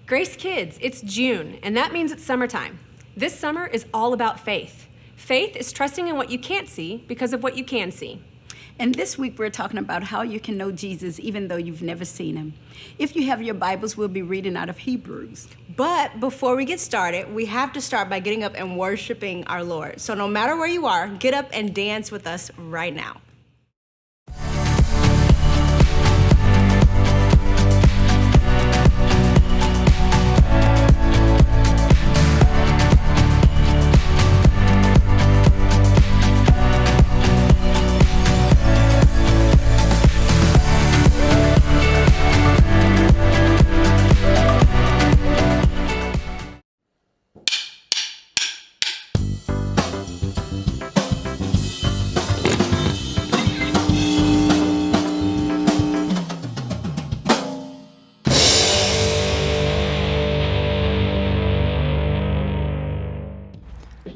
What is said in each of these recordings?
Grace Kids, it's June, and that means it's summertime. This summer is all about faith. Faith is trusting in what you can't see because of what you can see. And this week we're talking about how you can know Jesus even though you've never seen him. If you have your Bibles, we'll be reading out of Hebrews. But before we get started, we have to start by getting up and worshiping our Lord. So no matter where you are, get up and dance with us right now.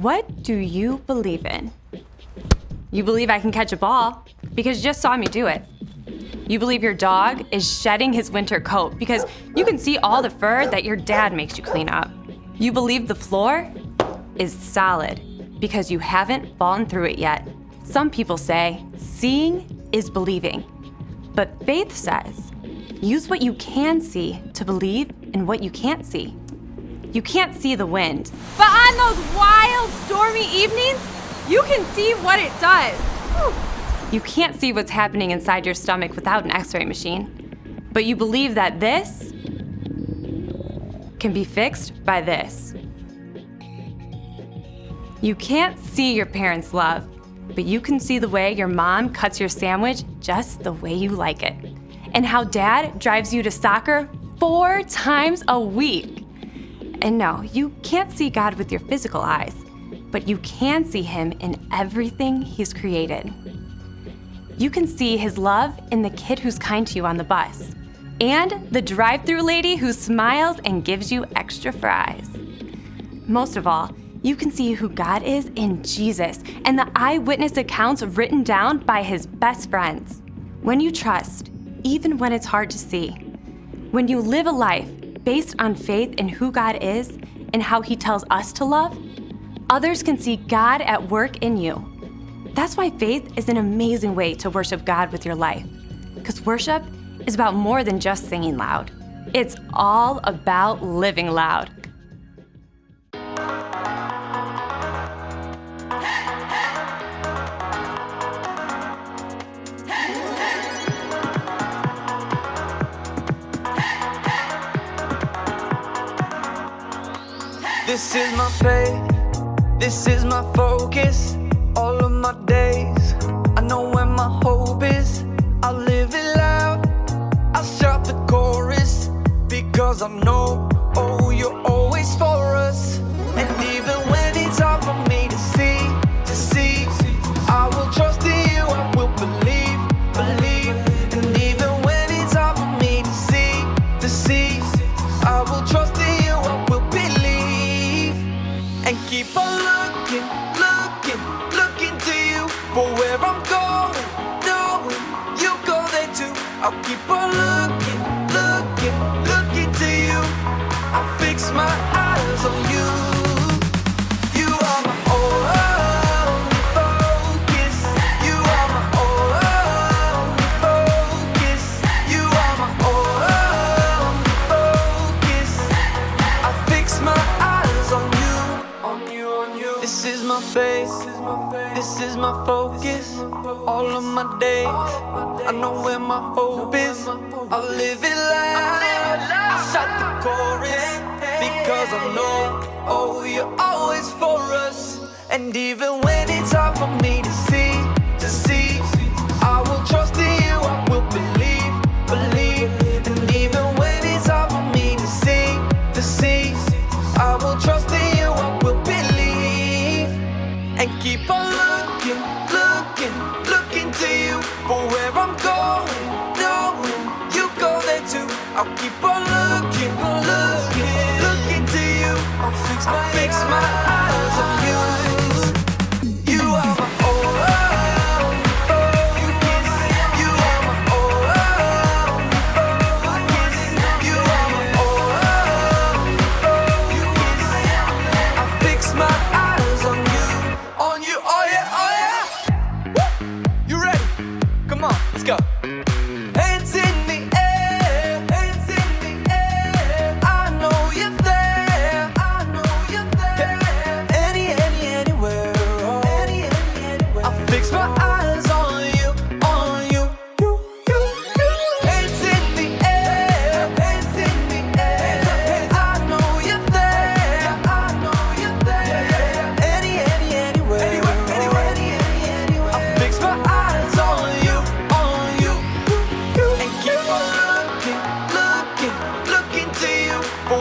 What do you believe in? You believe I can catch a ball because you just saw me do it. You believe your dog is shedding his winter coat because you can see all the fur that your dad makes you clean up. You believe the floor is solid because you haven't fallen through it yet. Some people say seeing is believing, but faith says use what you can see to believe in what you can't see. You can't see the wind, but on those wild, stormy evenings, you can see what it does. Whew. You can't see what's happening inside your stomach without an x-ray machine, but you believe that this can be fixed by this. You can't see your parents' love, but you can see the way your mom cuts your sandwich just the way you like it, and how dad drives you to soccer 4 times a week. And no, you can't see God with your physical eyes, but you can see him in everything he's created. You can see his love in the kid who's kind to you on the bus, and the drive-thru lady who smiles and gives you extra fries. Most of all, you can see who God is in Jesus and the eyewitness accounts written down by his best friends. When you trust, even when it's hard to see, when you live a life based on faith in who God is and how he tells us to love, others can see God at work in you. That's why faith is an amazing way to worship God with your life. Because worship is about more than just singing loud. It's all about living loud. This is my faith, this is my focus, all of my days. I know where my hope is, I'll live it loud. I'll shout the chorus, because I know, oh, you're always for us. And even when it's hard for me to see, I will trust in you, I will believe. And even when it's hard for me to see, I will trust in you, I will believe. And keep on looking to you for where I'm going, knowing you go there too. I'll keep on looking to you. I fix my eyes on you. You are my only focus. You are my only focus. You are my only focus. I fix my eyes on you. This is my faith, this is my focus, all of my days. I know where my hope is, I'll live it loud. I shout the chorus, because I know, oh, you're always for us. And even when it's hard for me to see, I will trust in you, I will believe. And even when it's hard for me to see, I will trust in you, I will believe. And keep on looking to you for where I'm going, knowing you go there too. I'll keep on looking to you. I'll fix my eyes on you. You are my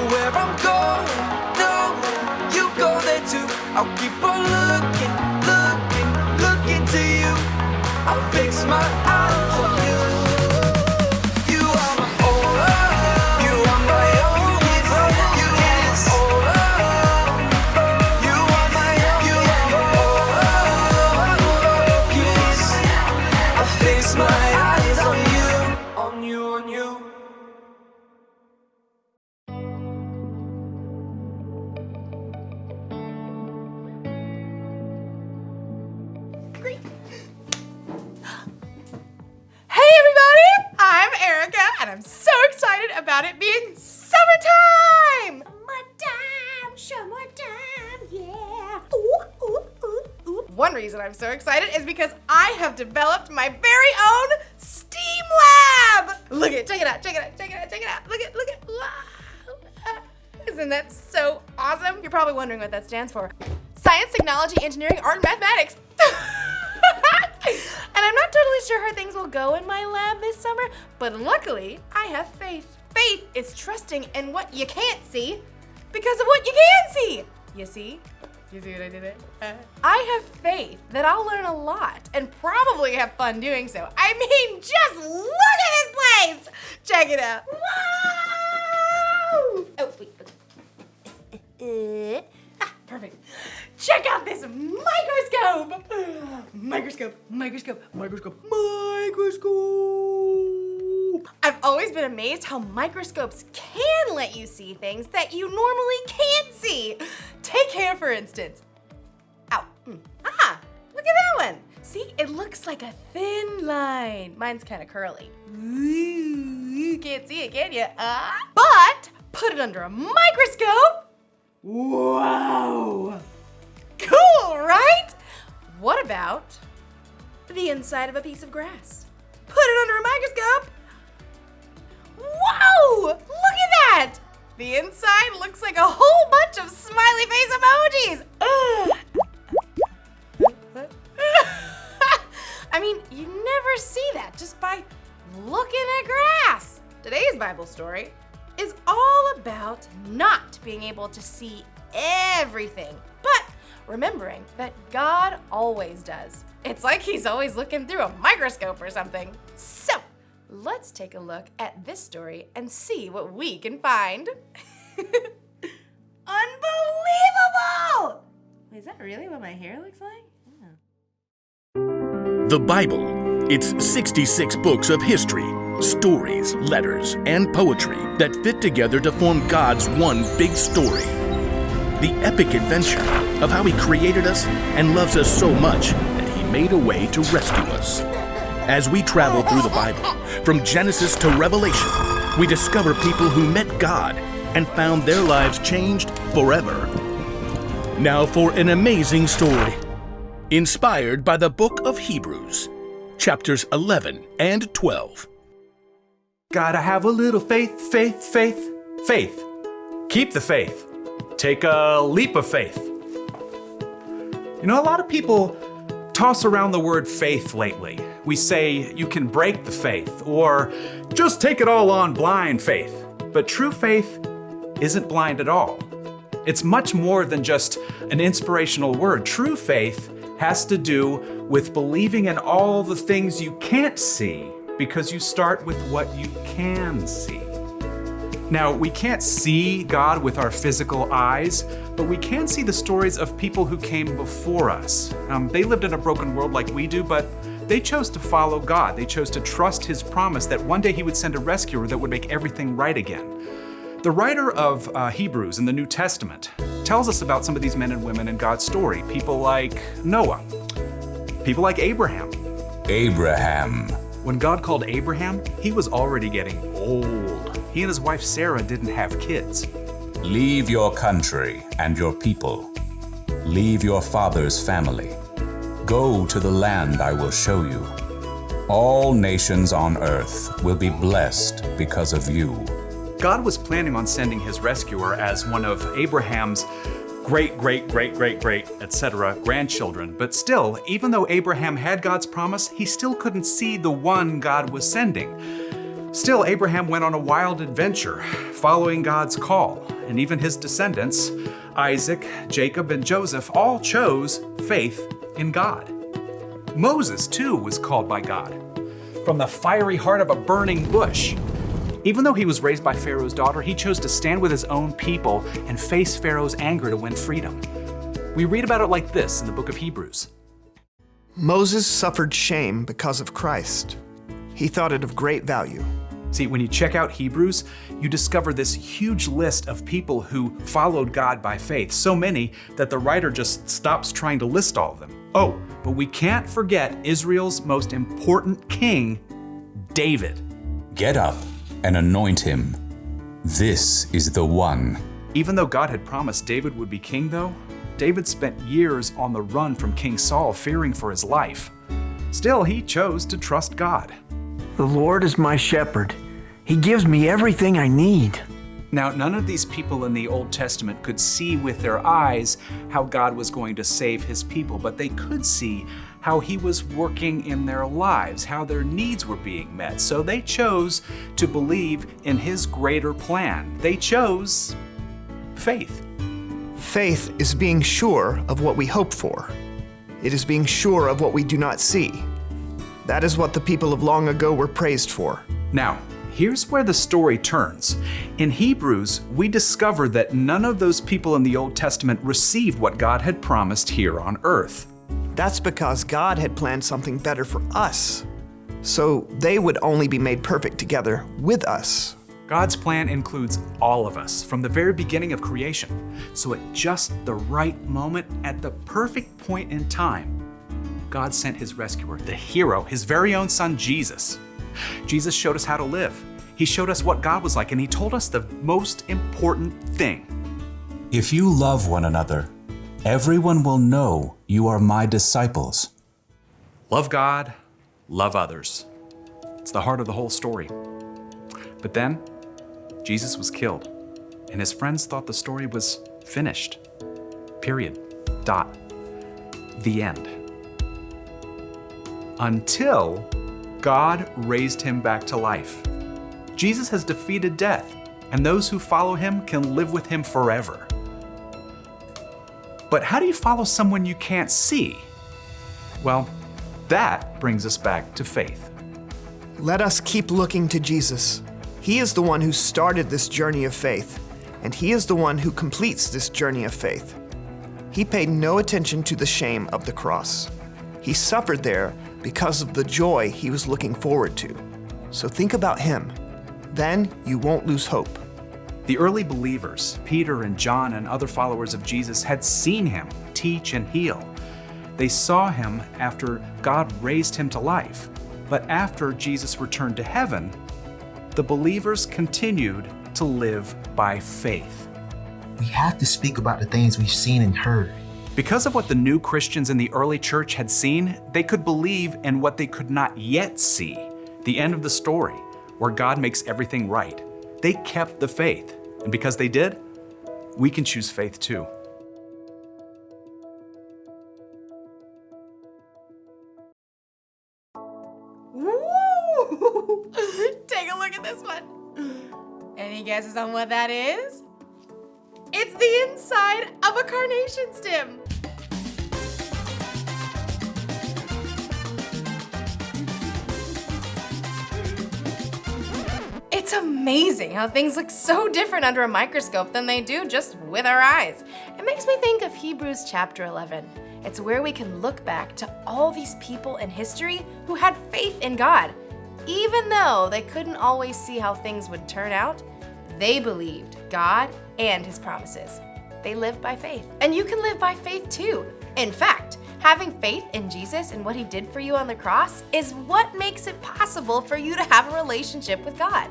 where I'm going. No, you go there too. I'll keep on looking, looking, looking to you. I'll fix my eyes on you. You are my all, you are my only focus. You are my all, you are my focus. I'll fix my eyes on you, on you, on you. Hey everybody! I'm Erica and I'm so excited about it being summertime! Summertime, yeah. Ooh, ooh, ooh, ooh. One reason I'm so excited is because I have developed my very own STEAM lab! Look it, check it out, check it out, check it out, check it out. Look it, look it. Wow. Isn't that so awesome? You're probably wondering what that stands for. Science, technology, engineering, art, and mathematics. And I'm not totally sure how things will go in my lab this summer, but luckily I have faith. Faith is trusting in what you can't see because of what you can see. You see? You see what I did there? I have faith that I'll learn a lot and probably have fun doing so. I mean, just look at this place! Check it out. Wow! Oh, wait. Perfect. Check out this microscope! Microscope, microscope, microscope, microscope! I've always been amazed how microscopes can let you see things that you normally can't see. Take hair, for instance. Ow. Ah, look at that one. See, it looks like a thin line. Mine's kind of curly. Ooh, you can't see it, can you? But put it under a microscope. Whoa! Cool, right? What about the inside of a piece of grass? Put it under a microscope. Whoa! Look at that! The inside looks like a whole bunch of smiley face emojis. I mean, you never see that just by looking at grass. Today's Bible story is all about not being able to see everything, but remembering that God always does. It's like he's always looking through a microscope or something. So, let's take a look at this story and see what we can find. Unbelievable! Is that really what my hair looks like? Yeah. The Bible. It's 66 books of history, stories, letters, and poetry that fit together to form God's one big story. The epic adventure of how He created us and loves us so much that He made a way to rescue us. As we travel through the Bible, from Genesis to Revelation, we discover people who met God and found their lives changed forever. Now for an amazing story, inspired by the book of Hebrews, chapters 11 and 12. Gotta have a little faith, faith, faith, faith. Keep the faith. Take a leap of faith. You know, a lot of people toss around the word faith lately. We say you can break the faith or just take it all on blind faith. But true faith isn't blind at all. It's much more than just an inspirational word. True faith has to do with believing in all the things you can't see because you start with what you can see. Now, we can't see God with our physical eyes, but we can see the stories of people who came before us. They lived in a broken world like we do, but they chose to follow God. They chose to trust His promise that one day He would send a rescuer that would make everything right again. The writer of Hebrews in the New Testament tells us about some of these men and women in God's story. People like Noah, people like Abraham. Abraham. When God called Abraham, he was already getting old. He and his wife Sarah didn't have kids. Leave your country and your people. Leave your father's family. Go to the land I will show you. All nations on earth will be blessed because of you. God was planning on sending his rescuer as one of Abraham's great, etc. grandchildren. But still, even though Abraham had God's promise, he still couldn't see the one God was sending. Still, Abraham went on a wild adventure, following God's call. and even his descendants, Isaac, Jacob, and Joseph, all chose faith in God. Moses, too, was called by God from the fiery heart of a burning bush. Even though he was raised by Pharaoh's daughter, he chose to stand with his own people and face Pharaoh's anger to win freedom. We read about it like this in the book of Hebrews. Moses suffered shame because of Christ. He thought it of great value. See, when you check out Hebrews, you discover this huge list of people who followed God by faith, so many that the writer just stops trying to list all of them. Oh, but we can't forget Israel's most important king, David. Get up and anoint him. This is the one. Even though God had promised David would be king, though, David spent years on the run from King Saul, fearing for his life. Still, he chose to trust God. The Lord is my shepherd. He gives me everything I need. Now, none of these people in the Old Testament could see with their eyes how God was going to save his people, but they could see how he was working in their lives, how their needs were being met. So they chose to believe in his greater plan. They chose faith. Faith is being sure of what we hope for. It is being sure of what we do not see. That is what the people of long ago were praised for. Now, here's where the story turns. In Hebrews, we discover that none of those people in the Old Testament received what God had promised here on earth. That's because God had planned something better for us, so they would only be made perfect together with us. God's plan includes all of us from the very beginning of creation. So at just the right moment, at the perfect point in time, God sent his rescuer, the hero, his very own son, Jesus. Jesus showed us how to live. He showed us what God was like, and he told us the most important thing. If you love one another, everyone will know you are my disciples. Love God, love others. It's the heart of the whole story. But then, Jesus was killed, and his friends thought the story was finished. Period. Dot. The end. Until God raised him back to life. Jesus has defeated death, and those who follow him can live with him forever. But how do you follow someone you can't see? Well, that brings us back to faith. Let us keep looking to Jesus. He is the one who started this journey of faith, and he is the one who completes this journey of faith. He paid no attention to the shame of the cross. He suffered there because of the joy he was looking forward to. So think about him. Then you won't lose hope. The early believers, Peter and John and other followers of Jesus, had seen him teach and heal. They saw him after God raised him to life. But after Jesus returned to heaven, the believers continued to live by faith. We have to speak about the things we've seen and heard. Because of what the new Christians in the early church had seen, they could believe in what they could not yet see, the end of the story, where God makes everything right. They kept the faith, and because they did, we can choose faith too. Woo! Take a look at this one. Any guesses on what that is? It's the inside of a carnation stem. It's amazing how things look so different under a microscope than they do just with our eyes. It makes me think of Hebrews chapter 11. It's where we can look back to all these people in history who had faith in God. Even though they couldn't always see how things would turn out, they believed God and his promises. They lived by faith. And you can live by faith too. In fact, having faith in Jesus and what he did for you on the cross is what makes it possible for you to have a relationship with God.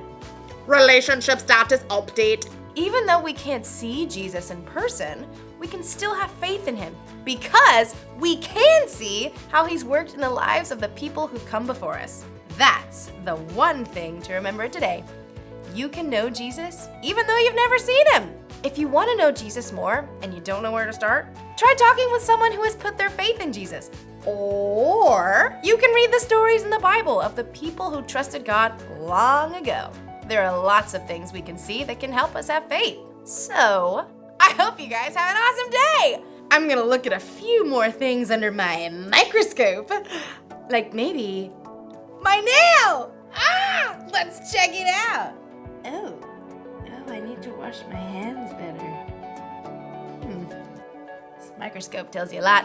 Relationship status update. Even though we can't see Jesus in person, we can still have faith in him because we can see how he's worked in the lives of the people who've come before us. That's the one thing to remember today. You can know Jesus even though you've never seen him. If you want to know Jesus more and you don't know where to start, try talking with someone who has put their faith in Jesus. Or you can read the stories in the Bible of the people who trusted God long ago. There are lots of things we can see that can help us have faith. So, I hope you guys have an awesome day. I'm gonna look at a few more things under my microscope. Like maybe my nail. Let's check it out. Oh, I need to wash my hands better. This microscope tells you a lot.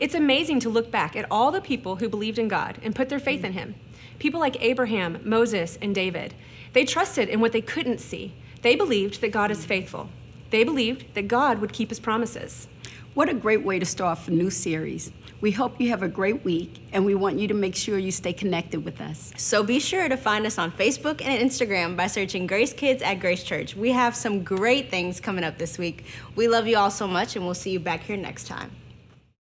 It's amazing to look back at all the people who believed in God and put their faith in him. People like Abraham, Moses, and David. They trusted in what they couldn't see. They believed that God is faithful. They believed that God would keep his promises. What a great way to start off a new series. We hope you have a great week, and we want you to make sure you stay connected with us. So be sure to find us on Facebook and Instagram by searching Gracekids at Grace Church. We have some great things coming up this week. We love you all so much, and we'll see you back here next time.